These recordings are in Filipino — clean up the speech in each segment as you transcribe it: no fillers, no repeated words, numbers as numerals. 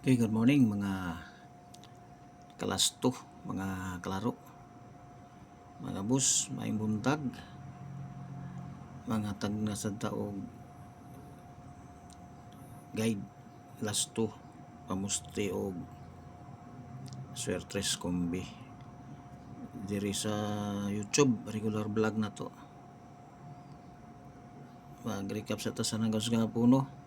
Okay, good morning mga kalasto, mga kalaro, mga bus, maayong buntag, mga tag na sa taog guide, lasto, pamusti og swertres kombi. Diri sa YouTube, regular vlog na to. Mag-recap sa tasan ng gapuno.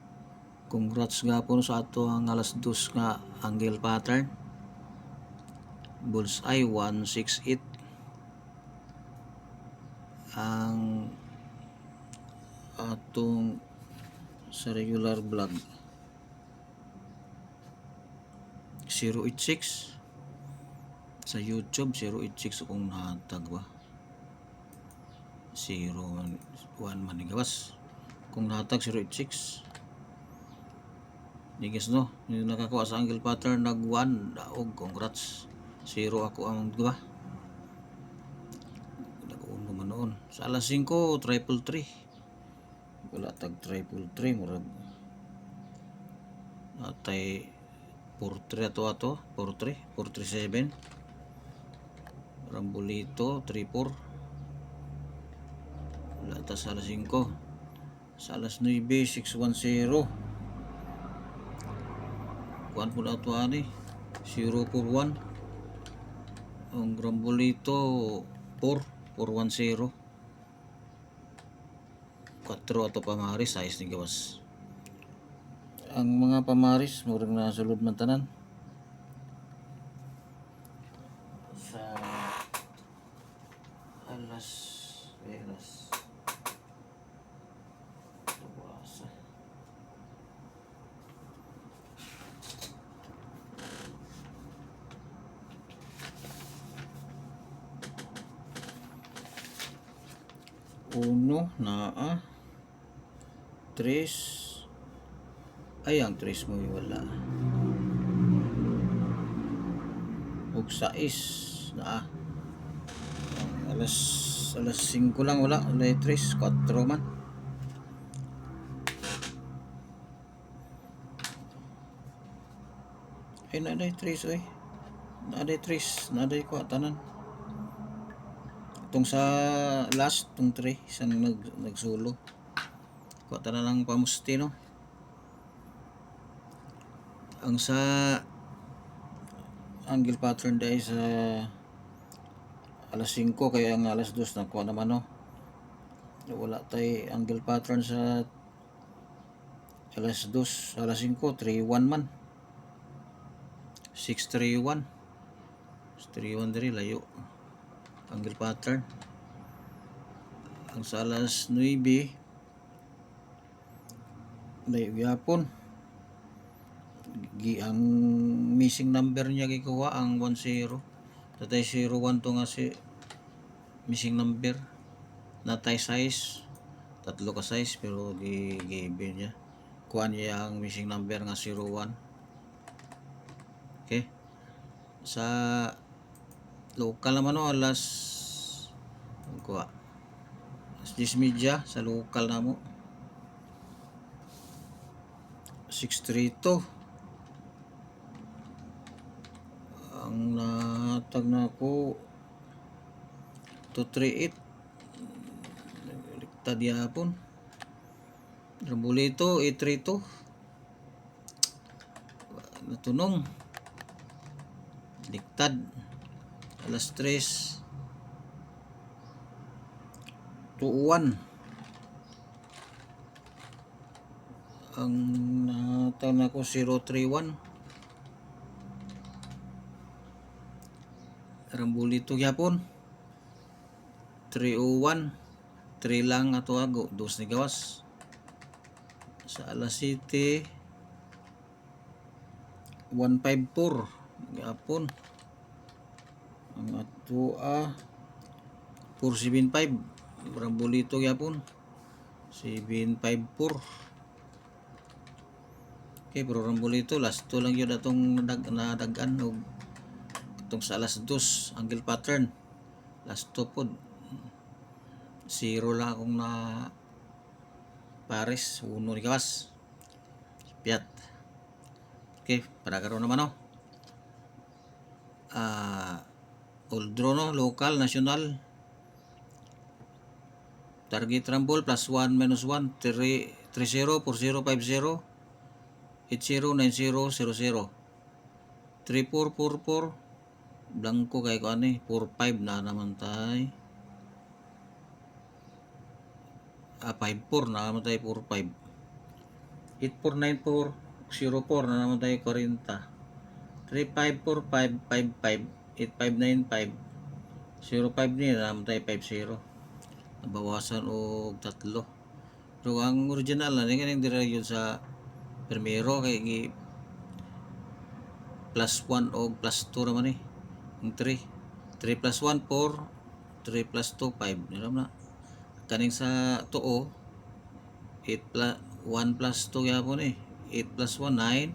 Congrats gapuno sa ato ang alas 2 nga angle pattern. Bullseye 168 ang atong sa regular vlog 086 sa YouTube 086 kung nahatag ba 01 manigawas kung nahatag 086 nigas no yung nakakuha sa angle pattern nag 1 daog congrats 0 ako ang diba nag-uno man noon sa alas 5 triple 3 wala tag triple 3 murag atay 4-3 ato 4-3 4-3-7 Rambolito 3-4 wala ta sa alas 5 sa alas 9 6-1-0 kuan po na ito ani 0-4-1 ang Rambolito 4-4-1-0 4 ato pamaris size ni gawas ang mga pamaris murag nasulod man tanan sa alas tuwasa uno naa 3 ay ang 3 mo wala ug 6 naa alas 5 lang wala 3 4 man ay naday 3 oy naday 3 naday ko tanan itong sa last itong 3 isang nagsulo ko tanan ng pamusti no ang sa angle pattern dahil sa alas 5 kaya ang alas 2 nakuha naman no wala tay angle pattern sa alas 2 alas 5 3-1 man 6-3-1 3-1 diri layo angle pattern ang sa alas 9 layo gyapon ang missing number niya gikuha ang 10 tatay 01 to nga si missing number natay size tatlo ka size pero gibe niya kuha niya ang missing number nga 01 okay sa local naman no alas kuha alas 10 media sa local na mo 632 ang natag na ko 238 liktad yapon Rambolito 832 natunong liktad alas 3 2-1 ang natag na ko 031 Rambolito gyapon 301 3 lang ato ago 2 ni gawas sa alas 7 154 gyapon ang ato 475 Rambolito gyapon 754 okay pero Rambolito last 2 lang yun atong nadagan og itong sa alas 2 angle pattern last 2 pod 0 lang akong na pares 1 ni gawas piat Okay, para karon naman no. Old draw no, local, national. Target rumble plus 1 minus 1, 3, 30, 40, 50, 80, 90, 00. 34, 44. Blanco kay ko ani, 45 na naman tay. 54 na naman tay, 45. 8494, 04 na naman tay, 40. 3545, 55, 8595, 05 ni na naman tay, 50. Nabawasan og tatlo. Pero ang original na kaning dira yun sa primero kay plus 1 o plus 2 naman eh. Ang 3. 3 plus 1, 4. 3 plus 2, 5. Nila na. Kaning sa tuo, 8 plus 1 plus 2 yapon eh. 8 plus 1, 9.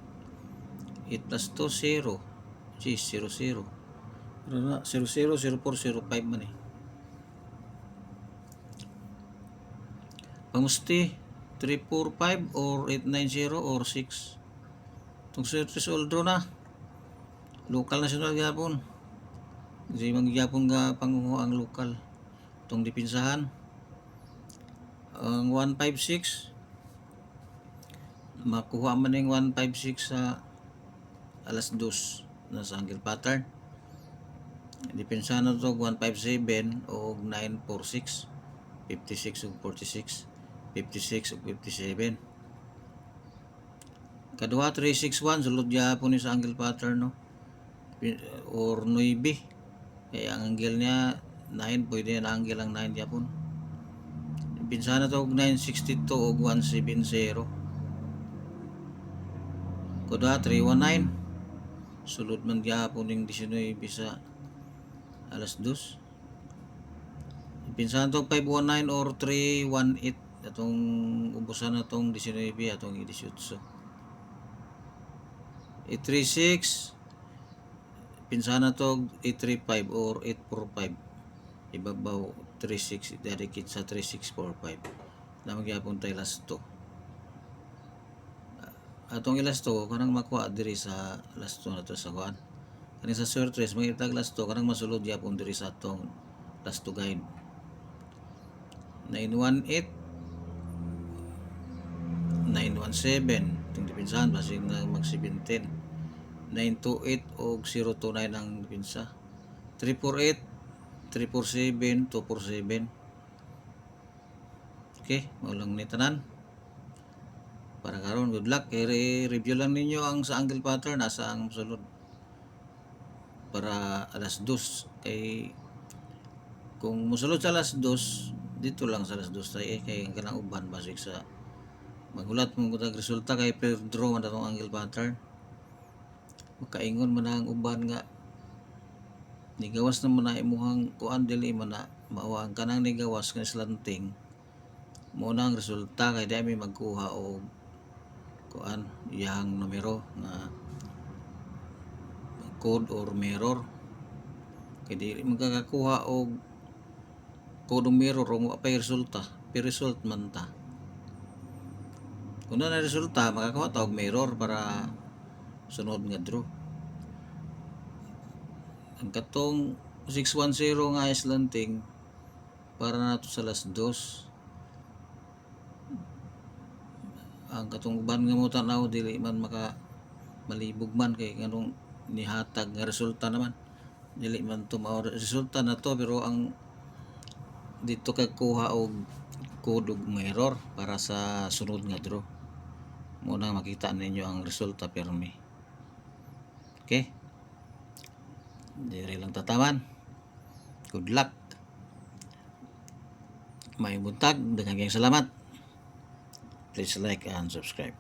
8 plus 2, 0. Jeez, 0, 0. Pero na, 0, 0, 0, 4, 0, 5 man eh. Pamusti, 3, 4, 5 or 8, 9, 0 or 6. Itong series all draw na. Local national yapon. Hindi mangyapon nga panguho ang local. Itong dipinsahan. Ang 156. Makuha man yung 156 sa alas 2 na sa angle pattern. Dipinsahan na ito 157 o 946. 56 o 46. 56 o 57. Kadua 361 sulod yapon sa angle pattern no. Or 9. Kaya ang angle niya 9, pwede na angle ang 9 yapon. Pinsan na ito 962 o 170. Kuda 319. Sulod man yapon yung 19 sa alas 2. Pinsan ito 519 or 318. Atong ubusan na itong 19 atong 18. 836. Pinsan na ito 835 or 845. Ibabaw 36 dedicate sa 3645. Na magyapon tayo last 2. Atong ilas 2 kanang makuha diri sa last 2 na to sa kuan. Kani sa surface magitag last 2 kanang masulod yapon diri sa atong last 2 guide. 918 917 itong dipinsahan basig na mag 17. 928 o 029 ang dipinsa. 348 347 247. Okay, maulang ni tanan. Para karon good luck. I-review lang ninyo ang sa angle pattern asa ang sulod. Para alas 2 kay kung musulod sa alas 2 dito lang sa alas 2 tayo kay kanang uban basig sa magulat mo kung resulta kay per draw man atong angle pattern. Makaingon man ang uban nga nigawas na man na imuhang kuan dili man na mao ang kanang nigawas nga slanting mo na ang resulta kay di may magkuha og kuan iyang numero na code or mirror kay di magkakakuha og code o mirror o apay resulta per result man ta. Kung na resulta makakuha ta og mirror para sunod nga draw. Ang katong 610 nga slanting para nato sa last 2. Ang katong uban nga mo tanaw dili man maka malibog man kay nganong nihatag nga resulta naman dili man to mao resulta na to pero ang dito kay kuha og code og mirror para sa sunod nga draw. Mo na makita ninyo ang resulta pirmi. Okay? Diri lang tataman. Good luck. May buntag, daghang salamat. Please like and subscribe.